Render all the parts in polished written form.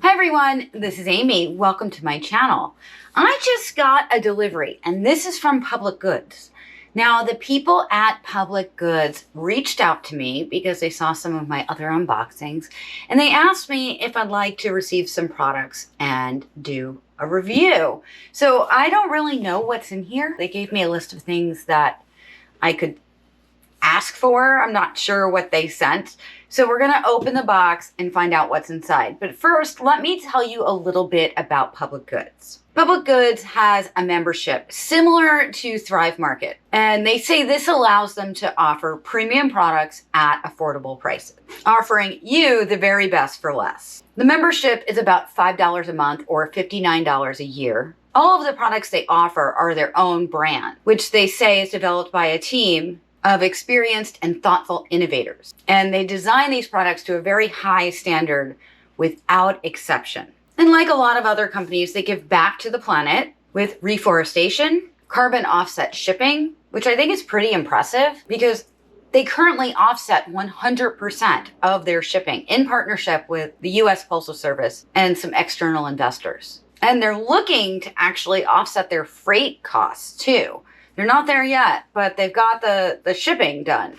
Hi everyone, this is Amy. Welcome to my channel. I just got a delivery and this is from Public Goods. Now the people at Public Goods reached out to me because they saw some of my other unboxings and they asked me if I'd like to receive some products and do a review. So I don't really know what's in here. They gave me a list of things that I could ask for. I'm not sure what they sent. So we're going to open the box and find out what's inside. But first, let me tell you a little bit about Public Goods. Public Goods has a membership similar to Thrive Market, and they say this allows them to offer premium products at affordable prices, offering you the very best for less. The membership is about $5 a month or $59 a year. All of the products they offer are their own brand, which they say is developed by a team of experienced and thoughtful innovators. And they design these products to a very high standard without exception. And like a lot of other companies, they give back to the planet with reforestation, carbon offset shipping, which I think is pretty impressive because they currently offset 100% of their shipping in partnership with the US Postal Service and some external investors. And they're looking to actually offset their freight costs too. They're not there yet, but they've got the shipping done.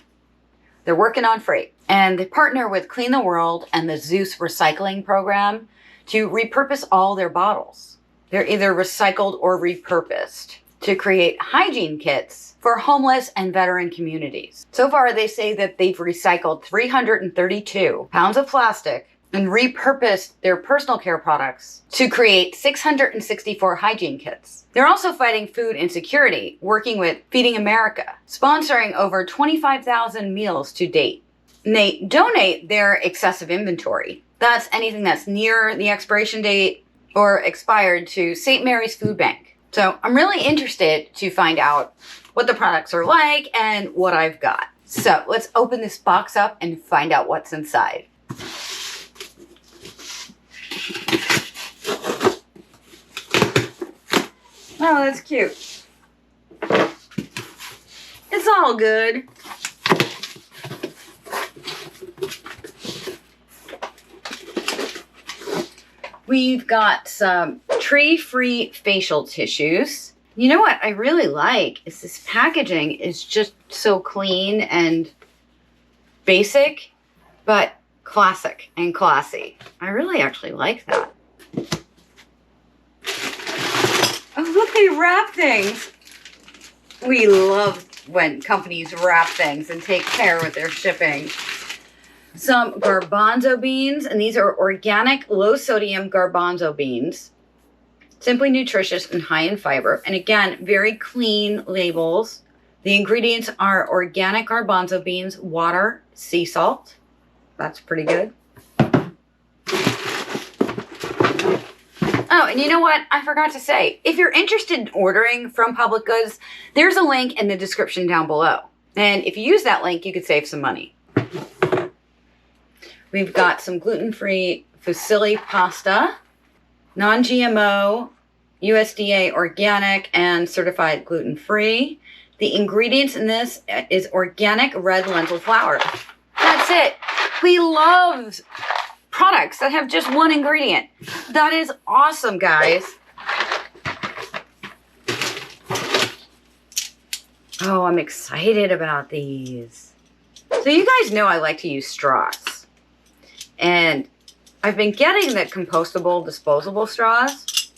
They're working on freight. And they partner with Clean the World and the Zeus recycling program to repurpose all their bottles. They're either recycled or repurposed to create hygiene kits for homeless and veteran communities. So far, they say that they've recycled 332 pounds of plastic and repurposed their personal care products to create 664 hygiene kits. They're also fighting food insecurity, working with Feeding America, sponsoring over 25,000 meals to date. And they donate their excessive inventory. That's anything that's near the expiration date or expired to St. Mary's Food Bank. So I'm really interested to find out what the products are like and what I've got. So let's open this box up and find out what's inside. Oh, that's cute. It's all good. We've got some tree-free facial tissues. You know what I really like is this packaging is just so clean and basic, but classic and classy. I really actually like that. Oh, look, they wrap things. We love when companies wrap things and take care with their shipping. Some garbanzo beans, and these are organic, low-sodium garbanzo beans. Simply nutritious and high in fiber. And again, very clean labels. The ingredients are organic garbanzo beans, water, sea salt. That's pretty good. Oh, and you know what? I forgot to say, if you're interested in ordering from Public Goods, there's a link in the description down below. And if you use that link, you could save some money. We've got some gluten-free fusilli pasta, non-GMO, USDA organic, and certified gluten-free. The ingredients in this is organic red lentil flour. That's it. We love products that have just one ingredient. That is awesome, guys. Oh, I'm excited about these. So you guys know I like to use straws. And I've been getting the compostable, disposable straws.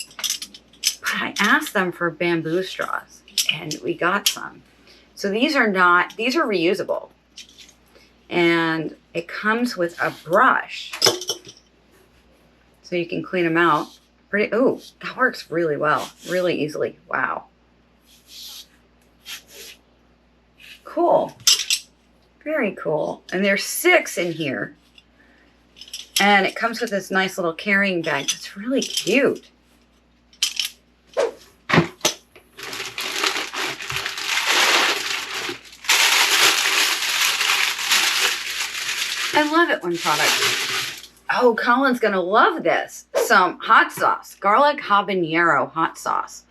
But I asked them for bamboo straws. And we got some. So these are reusable. And it comes with a brush. So you can clean them out. Oh, that works really well. Really easily. Wow. Cool. Very cool. And there's 6 in here. And it comes with this nice little carrying bag. That's really cute. I love it when products. Oh, Colin's going to love this. Some hot sauce, garlic habanero hot sauce.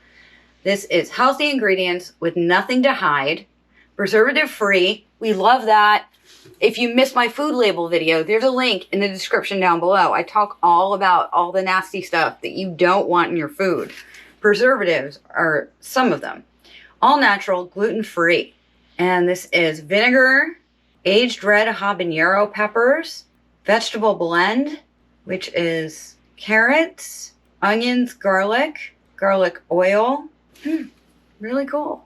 This is healthy ingredients with nothing to hide, preservative free. We love that. If you missed my food label video, there's a link in the description down below. I talk all about all the nasty stuff that you don't want in your food. Preservatives are some of them. All natural, gluten-free. And this is vinegar, aged red habanero peppers, vegetable blend, which is carrots, onions, garlic oil. Really cool.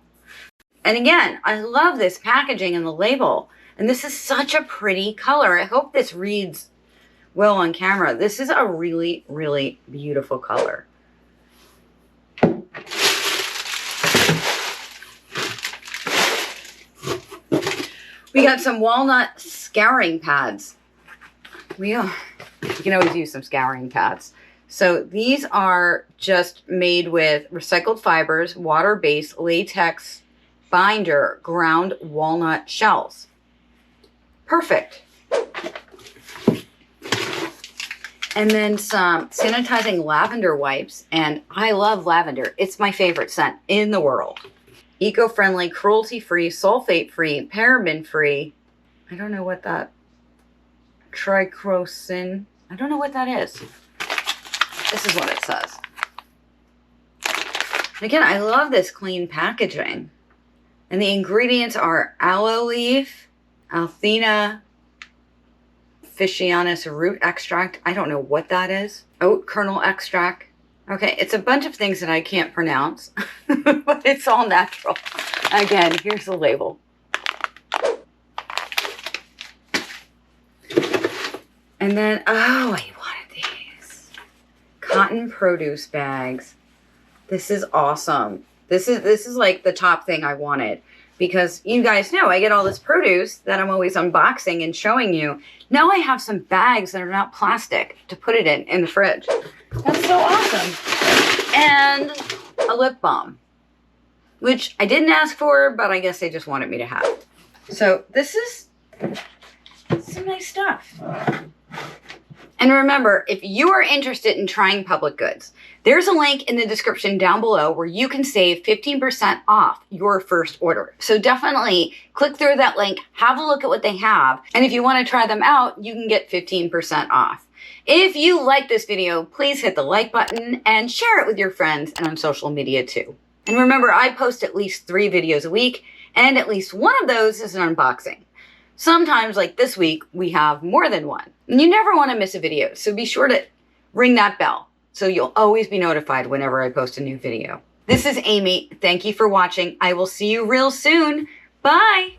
And again, I love this packaging and the label. And this is such a pretty color. I hope this reads well on camera. This is a really, really beautiful color. We got some walnut scouring pads. You can always use some scouring pads. So these are just made with recycled fibers, water-based latex binder, ground walnut shells. Perfect. And then some sanitizing lavender wipes. And I love lavender. It's my favorite scent in the world. Eco-friendly, cruelty-free, sulfate-free, paraben-free. I don't know what that... Triclosan. I don't know what that is. This is what it says. And again, I love this clean packaging. And the ingredients are aloe leaf, Althena officinalis root extract. I don't know what that is. Oat kernel extract. Okay, it's a bunch of things that I can't pronounce, but it's all natural. Again, here's the label. And then, oh, I wanted these. Cotton produce bags. This is awesome. This is like the top thing I wanted. Because you guys know I get all this produce that I'm always unboxing and showing you. Now I have some bags that are not plastic to put it in the fridge. That's so awesome. And a lip balm, which I didn't ask for, but I guess they just wanted me to have. So this is some nice stuff. And remember, if you are interested in trying Public Goods, there's a link in the description down below where you can save 15% off your first order. So definitely click through that link, have a look at what they have. And if you want to try them out, you can get 15% off. If you like this video, please hit the like button and share it with your friends and on social media too. And remember, I post at least 3 videos a week, and at least one of those is an unboxing. Sometimes, like this week, we have more than one. And you never want to miss a video, so be sure to ring that bell so you'll always be notified whenever I post a new video. This is Aimée. Thank you for watching. I will see you real soon. Bye!